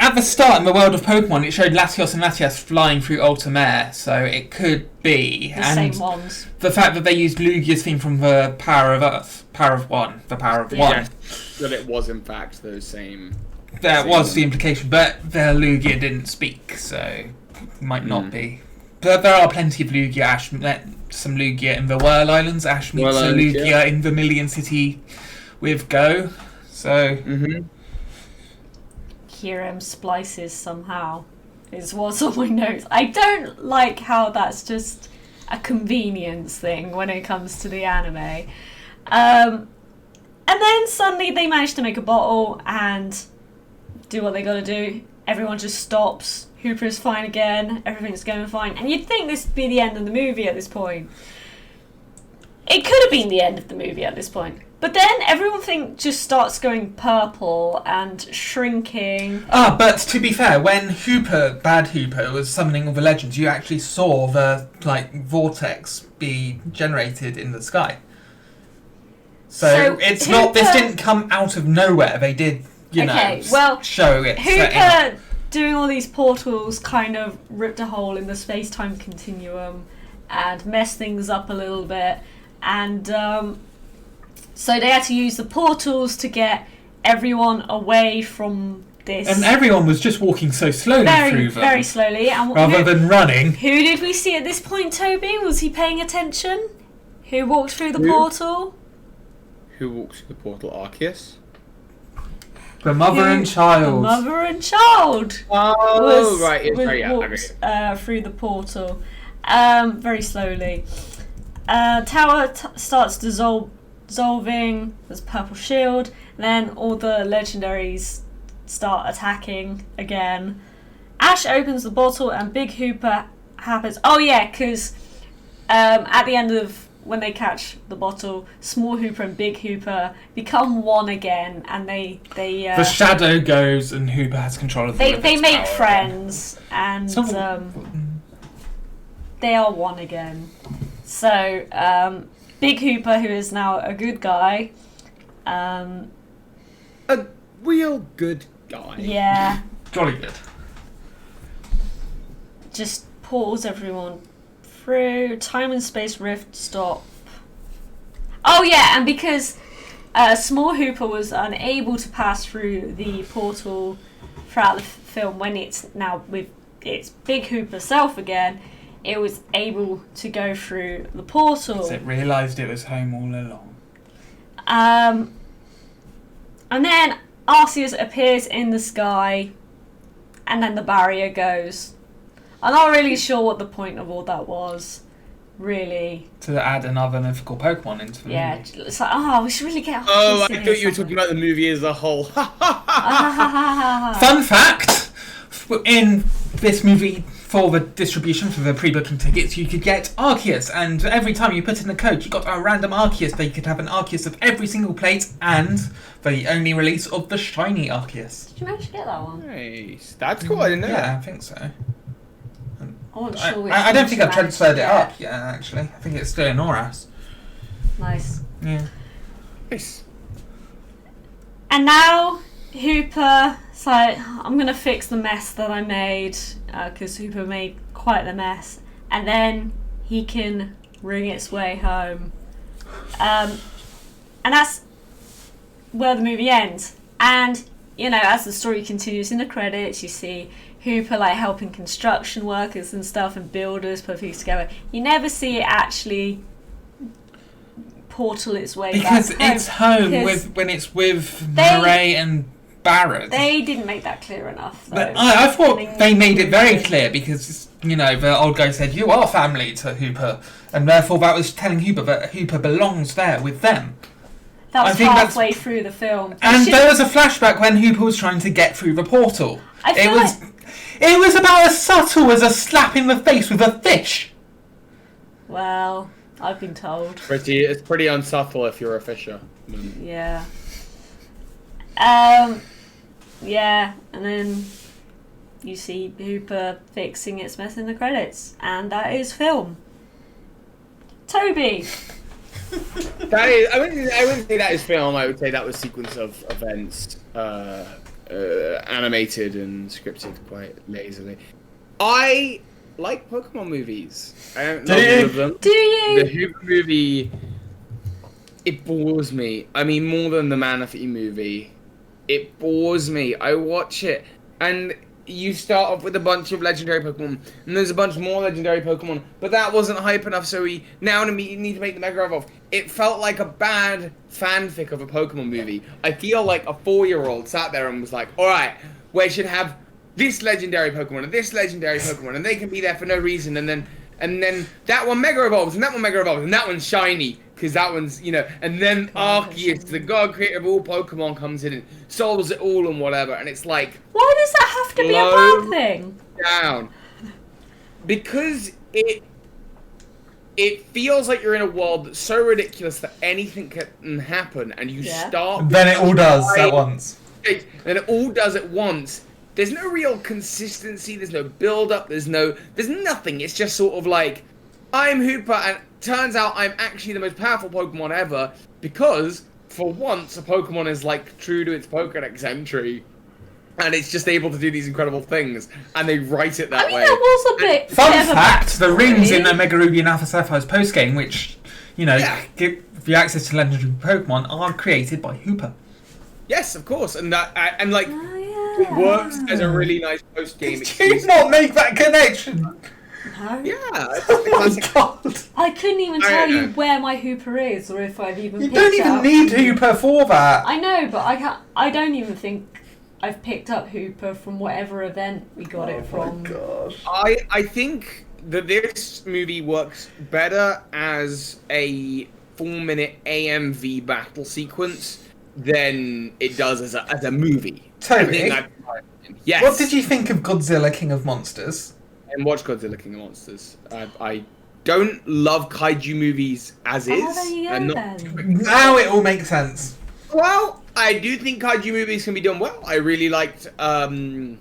At the start in the world of Pokemon, it showed Latios and Latias flying through Ultimare, so it could be. The same ones. The fact that they used Lugia's theme from the Power of Earth, Power of One, the Power of One. Yes, that it was in fact those same. That was the implication, but the Lugia didn't speak, so it might not be. But there are plenty of Lugia. Ash met some Lugia in the Whirl Islands. Ash meets a Lugia in the Million City with Go. So Kyurem splices somehow is what's on my notes. I don't like how that's just a convenience thing when it comes to the anime. And then suddenly they manage to make a bottle and do what they gotta do. Everyone just stops. Hooper's fine again. Everything's going fine. And you'd think this would be the end of the movie at this point. It could have been the end of the movie at this point. But then everyone just starts going purple and shrinking. But to be fair, when Bad Hooper was summoning all the legends, you actually saw the vortex be generated in the sky. So it's not. This didn't come out of nowhere. They did. Show it. Hooper doing all these portals kind of ripped a hole in the space-time continuum and messed things up a little bit. And so they had to use the portals to get everyone away from this. And everyone was just walking so slowly through them. Very slowly. And rather than running. Who did we see at this point, Toby? Was he paying attention? Who walked through the portal? Who walked through the portal? Arceus? The mother and child. The mother and child. Oh, walked through the portal, very slowly. Tower starts dissolving. There's purple shield. Then all the legendaries start attacking again. Ash opens the bottle and Big Hooper happens. Oh yeah, because at the end of when they catch the bottle, Small Hooper and Big Hooper become one again, and they the shadow goes, and Hooper has control of. They make friends, and they are one again. So Big Hooper, who is now a good guy, a real good guy. Yeah, jolly good. Just pulls everyone through. Time and space rift stop. Oh yeah, and because Small Hooper was unable to pass through the portal throughout the film, when it's now with its Big Hooper self again, it was able to go through the portal. So it realised it was home all along. And then Arceus appears in the sky, and then the barrier goes. I'm not really sure what the point of all that was, really. To add another mythical Pokemon into the movie. It's like, we should really get I thought you were talking about the movie as a whole. Fun fact, in this movie, for the distribution, for the pre-booking tickets, you could get Arceus, and every time you put in the code, you got a random Arceus. They could have an Arceus of every single plate, and the only release of the shiny Arceus. Did you manage to get that one? Nice. That's cool, I didn't know that. Yeah, I think so. I don't think I've transferred it up yet, actually. I think it's still in Oras. Nice. Yeah. Nice. And now Hooper's like, I'm going to fix the mess that I made, because Hooper made quite the mess. And then he can ring its way home. And that's where the movie ends. And, as the story continues in the credits, you see Hooper helping construction workers and stuff and builders put things together. You never see it actually portal its way because back home. It's home when it's with Murray and Barrett. They didn't make that clear enough, though. But I thought they made it very clear because, the old guy said, you are family to Hooper, and therefore that was telling Hooper that Hooper belongs there with them. That was halfway through the film. And there was a flashback when Hooper was trying to get through the portal. It was about as subtle as a slap in the face with a fish. Well, I've been told. It's pretty unsubtle if you're a fisher. Yeah. Yeah, and then you see Hooper fixing its mess in the credits, and that is film. Toby. That is, I wouldn't say that is film. I would say that was sequence of events, animated and scripted quite lazily. I like Pokemon movies. I don't love all of them. Do you? The Hoopa movie, it bores me. I mean, more than the Manaphy movie. It bores me. I watch it, and you start off with a bunch of legendary Pokemon, and there's a bunch more legendary Pokemon, but that wasn't hype enough, so we now need to make the Mega Evolve. It felt like a bad fanfic of a Pokemon movie. I feel like a 4-year-old sat there and was like, alright, we should have this legendary Pokemon and this legendary Pokemon, and they can be there for no reason, and then that one Mega Evolves, and that one Mega Evolves, and that one's shiny, because that one's, and then Arceus, the god creator of all Pokemon, comes in and solves it all and whatever, and it's like... Why does that have to be a bad thing? Down. Because it feels like you're in a world that's so ridiculous that anything can happen, and you start... Then it all does at once. And it all does at once. There's no real consistency, there's no build-up, there's nothing. It's just sort of like, I'm Hoopa, and turns out I'm actually the most powerful Pokemon ever, because, for once, a Pokemon is, like, true to its Pokédex entry, and it's just able to do these incredible things, and they write it that way. That was a bit... Fun fact, the rings in Omega Ruby and Alpha Sapphire's post-game, which, give you access to legendary Pokemon, are created by Hoopa. Yes, of course, and it works as a really nice post-game Did you not make that connection? No. Yeah. Oh my god. I couldn't even tell you where my Hooper is, or if I've even You picked it don't up. even need Hoopa for that. I know, but I don't even think I've picked up Hooper from whatever event we got it from. Oh my gosh. I think that this movie works better as a 4-minute AMV battle sequence than it does as a movie. Toby, yes. what did you think of Godzilla King of Monsters? And watch Godzilla King of Monsters. I don't love kaiju movies as is. There you go, and then. Now it all makes sense. Well, I do think kaiju movies can be done well. I really liked Cloverfield.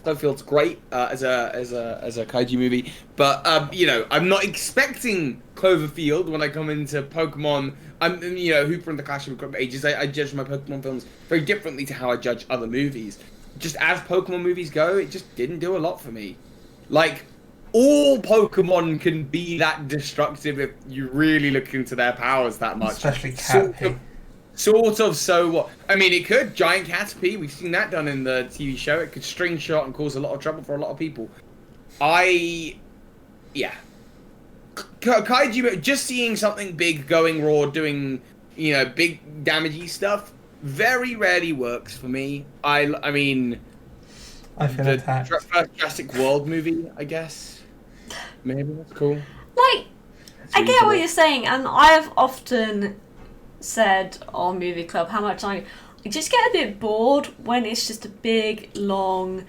Cloverfield's great as a kaiju movie, but I'm not expecting Cloverfield when I come into Pokemon. I'm Hooper and the Clash of Ages. I judge my Pokemon films very differently to how I judge other movies. Just as Pokemon movies go, it just didn't do a lot for me. Like, all Pokemon can be that destructive if you really look into their powers that much. Especially Caterpie. Sort of, so what? I mean, it could. Giant Caterpie, we've seen that done in the TV show. It could string shot and cause a lot of trouble for a lot of people. Kaiju, just seeing something big going raw, doing, big damagey stuff, very rarely works for me. I mean, I feel attacked. First Jurassic World movie, I guess. Maybe that's cool. Like, I get what you're saying, and I've often said on Movie Club how much I just get a bit bored when it's just a big, long,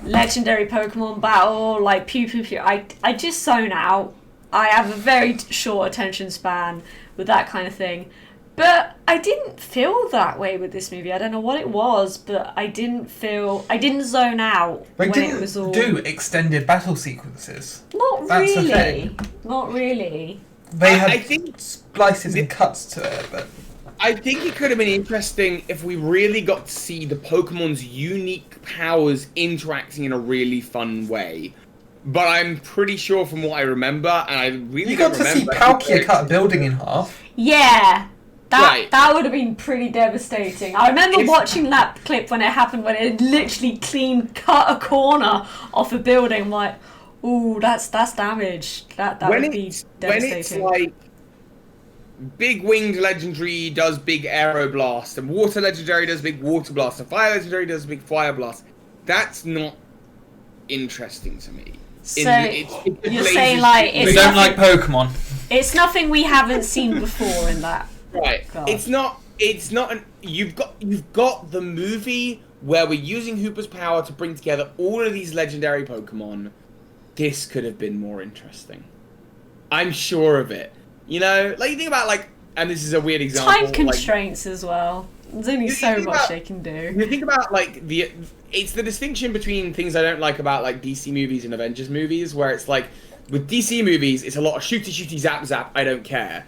legendary Pokemon battle, like pew pew pew. I just zone out. I have a very short attention span with that kind of thing. But I didn't feel that way with this movie. I don't know what it was, but I didn't zone out They when didn't it was all... do extended battle sequences. Not That's the really. thing. Not really. They had I think splices and cuts to it, but... I think it could have been interesting if we really got to see the Pokemon's unique powers interacting in a really fun way. But I'm pretty sure from what I remember, and I really You got to see Palkia cut a building in half. Yeah. Right. That would have been pretty devastating. I remember watching that clip when it happened, when it literally clean cut a corner off a building. I'm like, ooh, that's damage. That would be devastating. When it's like big winged legendary does big aero blast, and water legendary does big water blast, and fire legendary does big fire blast, that's not interesting to me. So you're saying like We don't like Pokemon. It's nothing we haven't seen before in that. Right. God. It's not you've got the movie where we're using Hoopa's power to bring together all of these legendary Pokemon, this could have been more interesting. I'm sure of it. You know, like you think about like, and this is a weird example. Time constraints as well. There's only so much they can do. You think about like it's the distinction between things I don't like about like DC movies and Avengers movies, where it's like with DC movies, it's a lot of shooty, zap, zap. I don't care.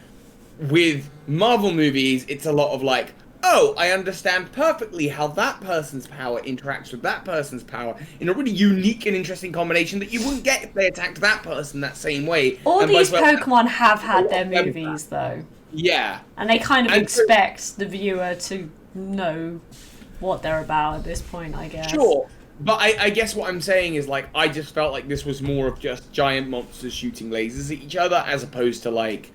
With Marvel movies, it's a lot of like, oh, I understand perfectly how that person's power interacts with that person's power in a really unique and interesting combination that you wouldn't get if they attacked that person that same way. All these Pokemon have had their movies, though. Yeah. And they kind of expect the viewer to know what they're about at this point, I guess. Sure. But I guess what I'm saying is, like, I just felt like this was more of just giant monsters shooting lasers at each other, as opposed to, like,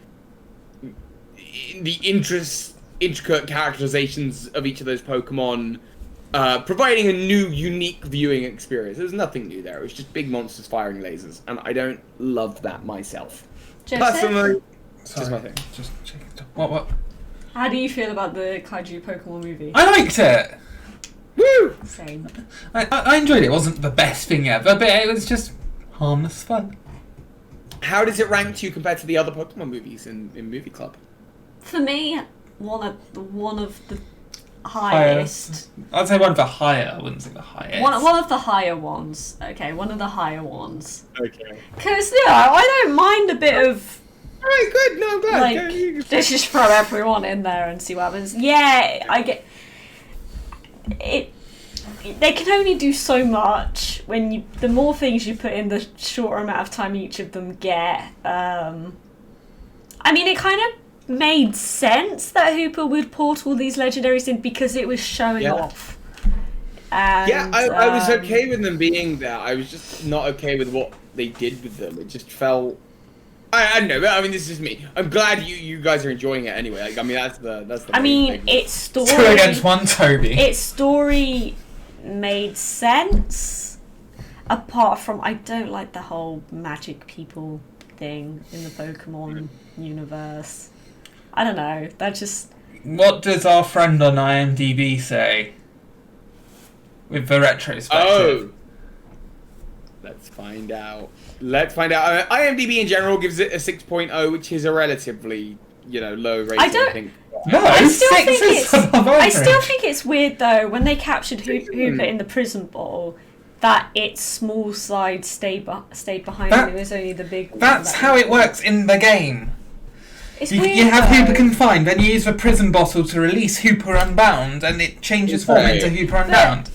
the intricate characterizations of each of those Pokemon, providing a new, unique viewing experience. There's nothing new there. It was just big monsters firing lasers, and I don't love that myself. Joseph? Personally, Sorry, just my thing. Just check it. What? How do you feel about the Kaiju Pokemon movie? I liked it. Woo! Same. I enjoyed it. It wasn't the best thing ever, but it was just harmless fun. How does it rank to you compared to the other Pokemon movies in Movie Club? For me, one of the highest. I'd say one of the higher. I wouldn't say the highest. One of the higher ones. Okay, one of the higher ones. Okay. Because I don't mind a bit of. Alright, good. No, I'm glad. Like, let's just throw everyone in there and see what happens. Yeah, I get it. They can only do so much when the more things you put in, the shorter amount of time each of them get. I mean, it kind of made sense that Hoopa would port all these legendaries in because it was showing off. And, I was okay with them being there. I was just not okay with what they did with them. It just felt. I don't know. But I mean, this is me. I'm glad you guys are enjoying it anyway. Like, I mean, that's the. I mean, thing. its story. 2 against 1, Toby. Its story made sense. Apart from, I don't like the whole magic people thing in the Pokemon universe. I don't know. That just. What does our friend on IMDb say? With the retrospective. Oh. Let's find out. IMDb in general gives it a 6.0, which is a relatively, low rating. I don't. No, I still think it's I still think it's weird though when they captured Hoopa in the prison ball that its small side stayed behind him. It was only the big one. That's how it works in the game. It's You weird, have though. Hoopa confined, then you use the prison bottle to release Hoopa Unbound, and it changes form into Hoopa Unbound.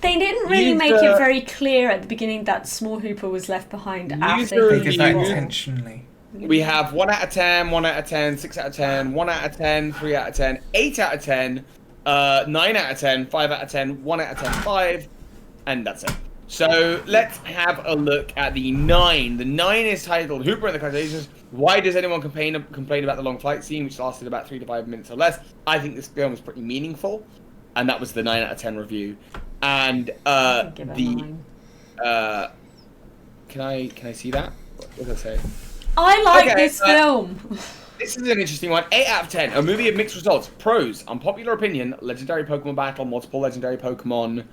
They didn't really make it very clear at the beginning that small Hoopa was left behind after They he did that was intentionally. We have 1 out of 10, 1 out of 10, 6 out of 10, 1 out of 10, 3 out of 10, 8 out of 10, 9 out of 10, 5 out of 10, 1 out of 10, 5, and that's it. So let's have a look at the 9. The 9 is titled Hoopa and the Congratulations. Why does anyone complain about the long flight scene, which lasted about 3 to 5 minutes or less? I think this film was pretty meaningful, and that was the 9 out of 10 review. And can I see that? What does that say? I like this film. This is an interesting one. 8 out of 10. A movie of mixed results. Pros. Unpopular opinion. Legendary Pokemon battle. Multiple legendary Pokemon.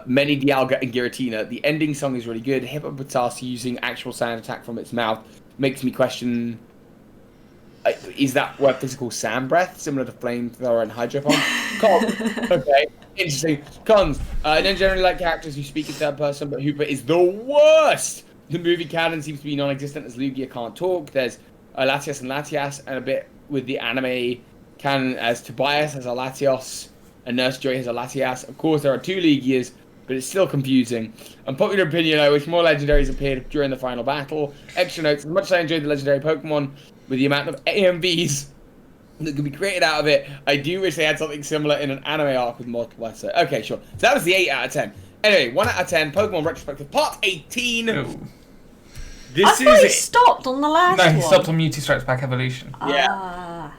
Many Dialga and Giratina. The ending song is really good. Hippopotas using actual sound attack from its mouth makes me question. Is that what physical sand breath, similar to flamethrower and hydro pump? Cons. Okay, interesting. Cons. I don't generally like characters who speak in third person, but Hoopa is the worst. The movie canon seems to be non-existent as Lugia can't talk. There's Latias and Latias, and a bit with the anime canon as Tobias has a Latios and Nurse Joy has a Latias. Of course, there are 2 Lugias, but it's still confusing. Unpopular opinion, I wish more legendaries appeared during the final battle. Extra notes, as much as I enjoyed the legendary Pokemon, with the amount of AMVs that could be created out of it, I do wish they had something similar in an anime arc with multiple episodes. Okay, sure. So that was the 8 out of 10. Anyway, 1 out of 10, Pokemon Retrospective Part 18. No. This I is thought he it. stopped on the last No, one. he stopped on Mewtwo Strikes Back Evolution. Yeah.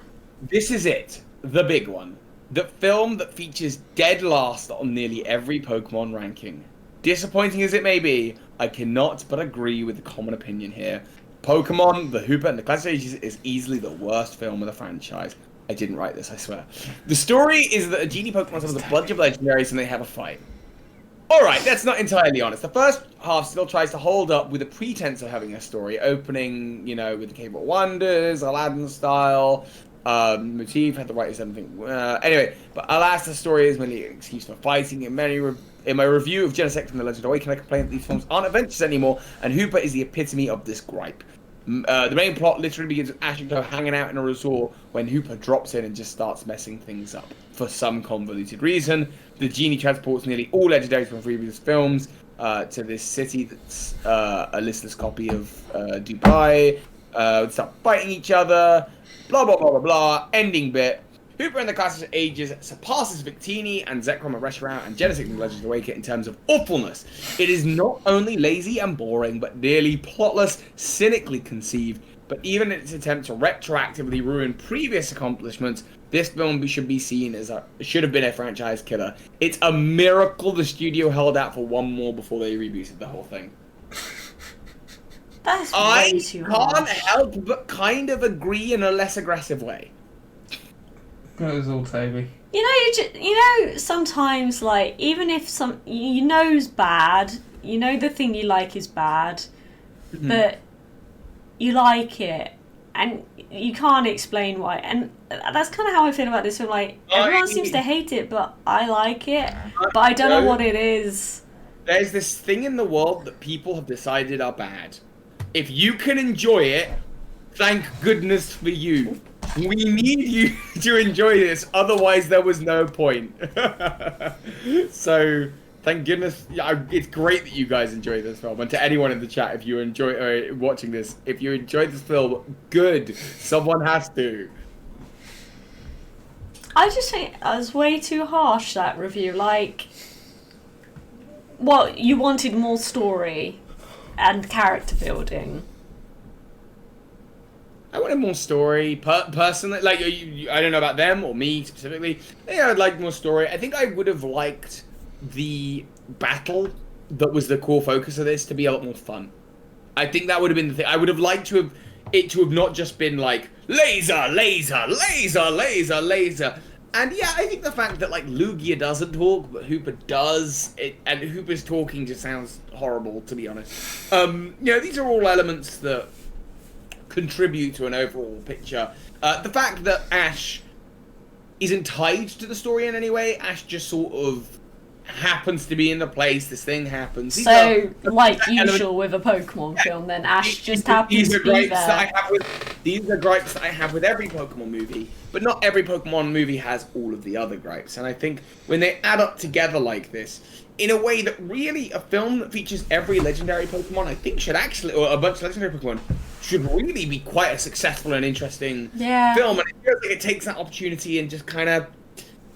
This is it. The big one. The film that features dead last on nearly every Pokemon ranking. Disappointing as it may be, I cannot but agree with the common opinion here. Pokemon, the Hoopa, and the Classic Ages is easily the worst film of the franchise. I didn't write this, I swear. The story is that a genie Pokemon summons a bunch of legendaries and they have a fight. Alright, that's not entirely honest. The first half still tries to hold up with a pretense of having a story, opening, with the Cave of Wonders, Aladdin style, motif, had to write something. Anyway, but alas, the story is mainly an excuse for fighting. In my review of Genesect and the Legend of Awakening, I complain that these films aren't adventures anymore, and Hoopa is the epitome of this gripe. The main plot literally begins with Ash and Co hanging out in a resort when Hoopa drops in and just starts messing things up. For some convoluted reason, the genie transports nearly all legendaries from previous films to this city that's a listless copy of Dubai. They start fighting each other, blah blah blah blah blah. Ending bit. Hoopa and the Clash of Ages surpasses Victini and Zekrom and Reshiram and Genesect and Legends of Awakening in terms of awfulness. It is not only lazy and boring, but nearly plotless, cynically conceived. But even in its attempt to retroactively ruin previous accomplishments, this film should be seen as should have been a franchise killer. It's a miracle the studio held out for one more before they rebooted the whole thing. That's way too harsh. I can't help but kind of agree in a less aggressive way. That was all Toby. Sometimes, like, even if know's bad, the thing you like is bad, but you like it, and you can't explain why. And that's kind of how I feel about this film. Like, everyone seems to hate it, but I like it, but I don't know what it is. There's this thing in the world that people have decided are bad. If you can enjoy it, thank goodness for you. We need you to enjoy this, otherwise there was no point. So, thank goodness. It's great that you guys enjoy this film. And to anyone in the chat, if you enjoy watching this, if you enjoyed this film, good. Someone has to. I just think that was way too harsh, that review. Like, what, you wanted more story and character building. I wanted more story, personally. Like, I don't know about them or me specifically. Yeah, I'd like more story. I think I would have liked the battle that was the core focus of this to be a lot more fun. I think that would have been the thing. I would have liked to have not just been like laser, laser, laser, laser, laser. And yeah, I think the fact that like Lugia doesn't talk, but Hoopa does, and Hoopa's talking just sounds horrible, to be honest. These are all elements that contribute to an overall picture. The fact that Ash isn't tied to the story in any way, Ash just sort of happens to be in the place, this thing happens. So, like usual with a Pokemon film, then Ash just happens to be there. These are gripes that I have with every Pokemon movie, but not every Pokemon movie has all of the other gripes. And I think when they add up together like this, in a way that really a film that features every legendary Pokemon, I think should actually, or a bunch of legendary Pokemon, should really be quite a successful and interesting film. And it feels like it takes that opportunity and just kind of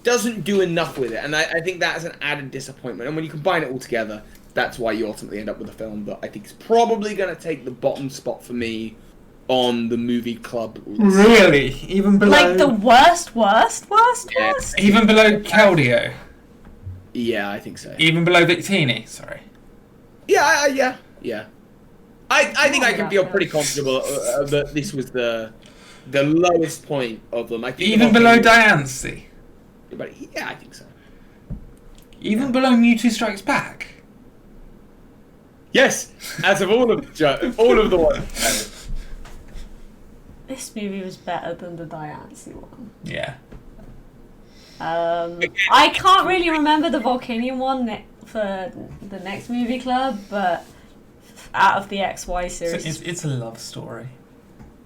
doesn't do enough with it. And I think that's an added disappointment. And when you combine it all together, that's why you ultimately end up with a film that I think is probably going to take the bottom spot for me on the movie club list. Really? Even below... Like the worst? Yeah. Even below Keldeo? Yeah, I think so. Even below Victini? Sorry. Yeah. I think I can feel pretty comfortable that this was the lowest point of them. I think even below Diancie? Yeah, I think so. Even below Mewtwo Strikes Back? Yes, as of all of the ones. This movie was better than the Diancie one. Yeah. I can't really remember the Volcanion one for the next movie club, but out of the XY series, It's a love story.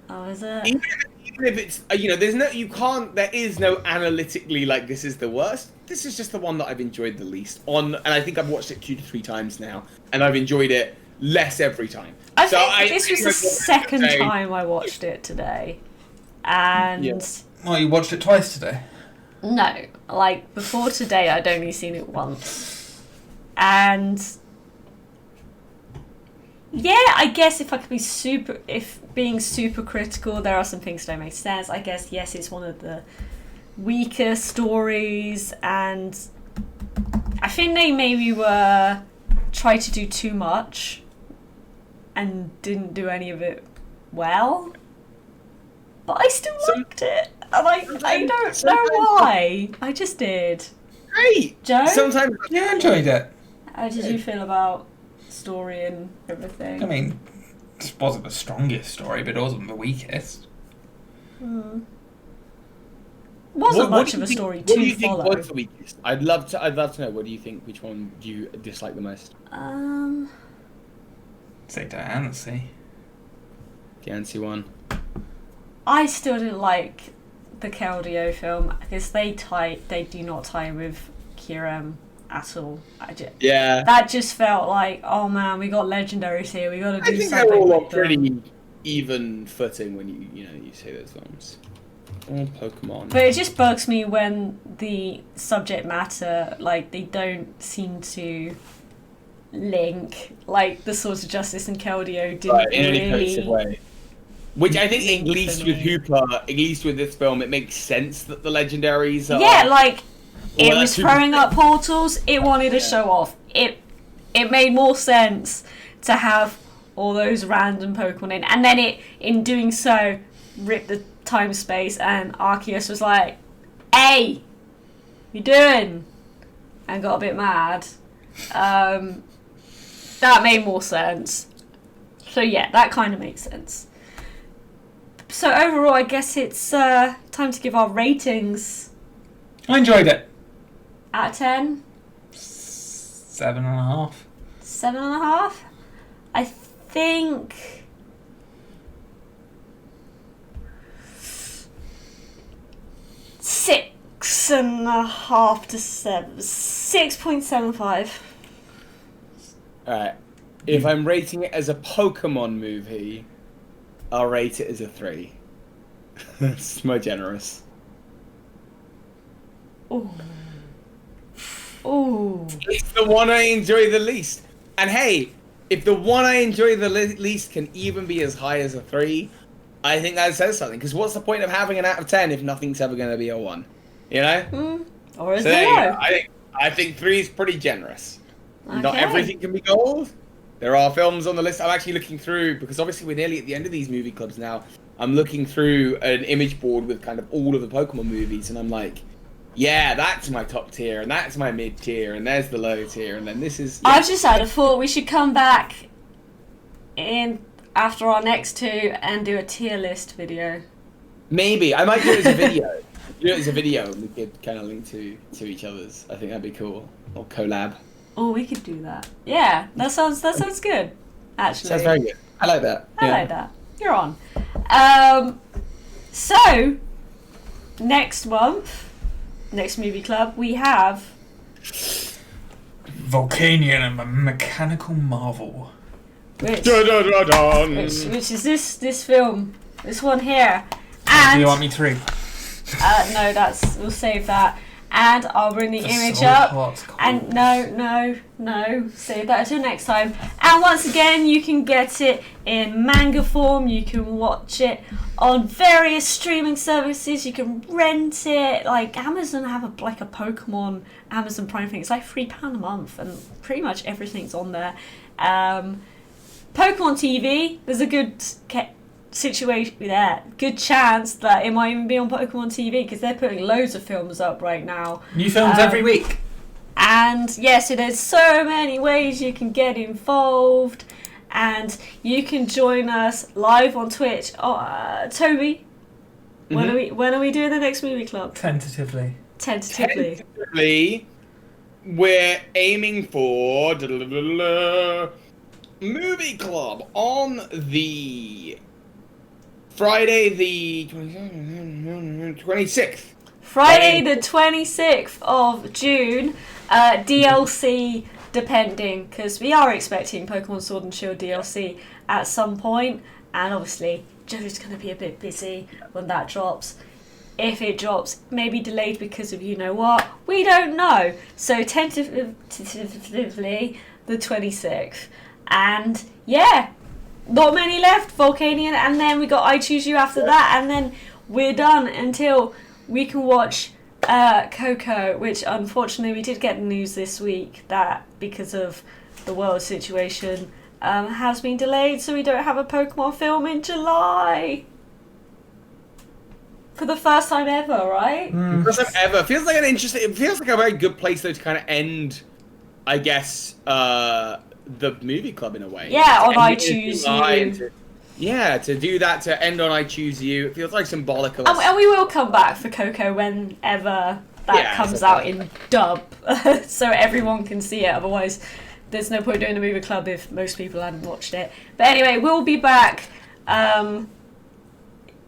Oh, is it? Even if it's there is no analytically like this is the worst. This is just the one that I've enjoyed the least and I think I've watched it 2 to 3 times now, and I've enjoyed it less every time. I think this was the second time I watched it today, and Well, you watched it twice today. No, like before today, I'd only seen it once, and yeah, I guess if being super critical, there are some things that don't make sense. I guess yes, it's one of the weaker stories, and I think they maybe tried to do too much and didn't do any of it well. but I still liked it. And I don't know why. I just did. Great. Joe? Sometimes Yeah, I enjoyed it. How did you feel about story and everything? I mean, this wasn't the strongest story, but it wasn't the weakest. Wasn't much of a story to follow. What do you think was the weakest? I'd love to know. What do you think? Which one do you dislike the most? Say Diana-see. The Ansi one. I still didn't like the Keldeo film because they do not tie with Kieran at all. Yeah. That just felt like, oh man, we got legendaries here. We got to do I think something. they're all with on them. pretty even footing when you say those films. All Pokemon. But it just bugs me when the subject matter, like, they don't seem to link. Like, the Swords of Justice and Keldeo didn't in any really. cohesive way. Which I think, at link least for with me. Hoopa, at least with this film, it makes sense that the legendaries are. Yeah, like, it Well, was that's throwing up portals. It wanted to show off. It made more sense to have all those random Pokemon in, and then it, in doing so, ripped the time space, and Arceus was like, "Hey, you doing?" and got a bit mad. That made more sense. So yeah, that kind of makes sense. So overall, I guess it's time to give our ratings. I enjoyed it. Out of 10? 7.5. 7.5? I think. Six and a half to 7. 6.75. Alright. If I'm rating it as a Pokemon movie, I'll rate it as a 3. That's more generous. Ooh. Ooh. It's the one I enjoy the least. And hey, if the one I enjoy the least can even be as high as a 3, I think that says something. Because what's the point of having an out of 10 if nothing's ever going to be a 1? You know? Or a So there you go. 0. I think 3 is pretty generous. Not Okay. everything can be gold. There are films on the list. I'm actually looking through, because obviously we're nearly at the end of these movie clubs now. I'm looking through an image board with kind of all of the Pokemon movies, and I'm like, yeah, that's my top tier, and that's my mid tier, and there's the low tier, and then this is. Yeah. I've just had a thought we should come back in after our next 2 and do a tier list video. Maybe. I might do it as a video. Do it as a video, and we could kind of link to each other's. I think that'd be cool. Or collab. Oh, we could do that. Yeah, that sounds good. Actually, Sounds very good. I like that. I like that. You're on. So next month, next movie club, we have Volcanion and a Mechanical Marvel. which Dun-dun-dun-dun. is this film, this one here, Do and you want me to read? no, we'll save that. And I'll bring the image Soul up. Heart's cool. And no, save that until next time. And once again, you can get it in manga form. You can watch it on various streaming services. You can rent it. Like Amazon have a Pokemon Amazon Prime thing. It's like £3 a month, and pretty much everything's on there. Pokemon TV. There's a good situation there, good chance that it might even be on Pokemon TV because they're putting loads of films up right now. New films every week. And yeah, so there's so many ways you can get involved, and you can join us live on Twitch. Toby, when are we doing the next movie club? Tentatively. Tentatively, we're aiming for movie club on the Friday the 26th. Friday the 26th of June, DLC depending, because we are expecting Pokemon Sword and Shield DLC at some point, and obviously Joe's going to be a bit busy when that drops. If it drops, maybe delayed because of you know what, we don't know. So tentatively the 26th, and yeah, not many left. Volcanion, and then we got I Choose You after that, and then we're done until we can watch Coco, which unfortunately we did get the news this week that because of the world situation has been delayed, so we don't have a Pokemon film in July. for the first time ever, right? First time ever. Feels like an interesting. It feels like a very good place though to kind of end, I guess, the movie club in a way. Yeah, To on end I it in Choose July You. and to do that, to end on I Choose You. It feels like symbolic of us. And we will come back for Coco whenever that comes out in dub, so everyone can see it. Otherwise, there's no point doing a movie club if most people hadn't watched it. But anyway, we'll be back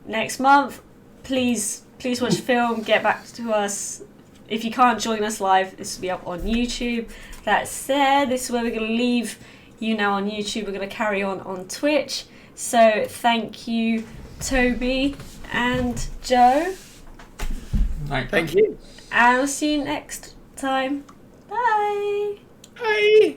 next month. Please watch the film. Get back to us. If you can't join us live, this will be up on YouTube. That said, this is where we're going to leave you now on YouTube. We're going to carry on Twitch. So thank you, Toby and Joe. Right. Thank you. And I'll see you next time. Bye. Bye.